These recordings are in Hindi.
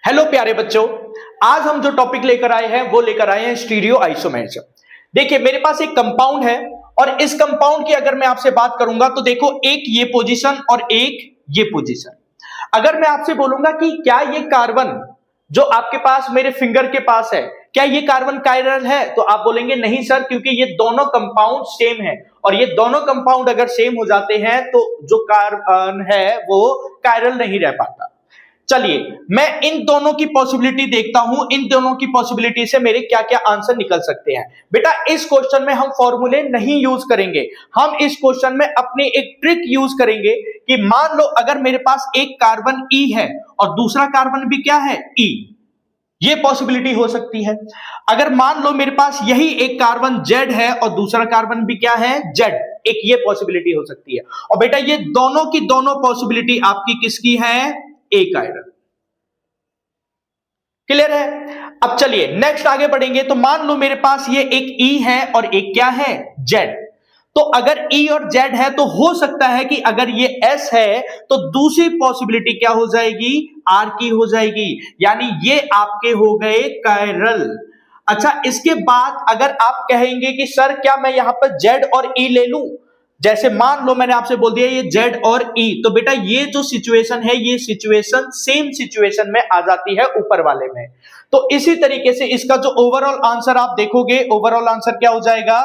हेलो प्यारे बच्चों, आज हम जो टॉपिक लेकर आए हैं वो लेकर आए हैं स्टीरियो आइसोमेरिज्म। देखिए मेरे पास एक कंपाउंड है और इस कंपाउंड की अगर मैं आपसे बात करूंगा तो देखो एक ये पोजीशन और एक ये पोजीशन। अगर मैं आपसे बोलूंगा कि क्या ये कार्बन जो आपके पास मेरे फिंगर के पास है, क्या ये कार्बन कायरल है, तो आप बोलेंगे नहीं सर, क्योंकि ये दोनों कंपाउंड सेम है और ये दोनों कंपाउंड अगर सेम हो जाते हैं तो जो कार्बन है वो कायरल नहीं रह पाता। चलिए मैं इन दोनों की पॉसिबिलिटी देखता हूं, इन दोनों की पॉसिबिलिटी से मेरे क्या क्या आंसर निकल सकते हैं। बेटा इस क्वेश्चन में हम फॉर्मूले नहीं यूज करेंगे, हम इस क्वेश्चन में अपनी एक ट्रिक यूज करेंगे कि मान लो अगर मेरे पास एक कार्बन ई है और दूसरा कार्बन भी क्या है ई, ये पॉसिबिलिटी हो सकती है। अगर मान लो मेरे पास यही एक कार्बन जेड है और दूसरा कार्बन भी क्या है जेड, एक ये पॉसिबिलिटी हो सकती है। और बेटा ये दोनों की दोनों पॉसिबिलिटी आपकी किसकी है? एक आयरन। क्लियर है? अब चलिए नेक्स्ट आगे बढ़ेंगे। तो मान लो मेरे पास ये एक ई है और एक क्या है जेड। तो अगर ई और जेड है तो हो सकता है कि अगर ये एस है तो दूसरी पॉसिबिलिटी क्या हो जाएगी? आर की हो जाएगी, यानी ये आपके हो गए कायरल। अच्छा इसके बाद अगर आप कहेंगे कि सर क्या मैं यहां पर जेड और ई ले लूं, जैसे मान लो मैंने आपसे बोल दिया ये जेड और ई, तो बेटा ये जो सिचुएशन है ये सिचुएशन सेम सिचुएशन में आ जाती है ऊपर वाले में। तो इसी तरीके से इसका जो ओवरऑल आंसर आप देखोगे, ओवरऑल आंसर क्या हो जाएगा?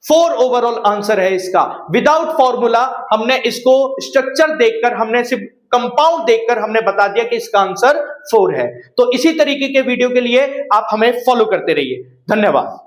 4 ओवरऑल आंसर है इसका। विदाउट फॉर्मूला हमने इसको स्ट्रक्चर देखकर, हमने सिर्फ कंपाउंड देखकर हमने बता दिया कि इसका आंसर 4 है। तो इसी तरीके के वीडियो के लिए आप हमें फॉलो करते रहिए। धन्यवाद।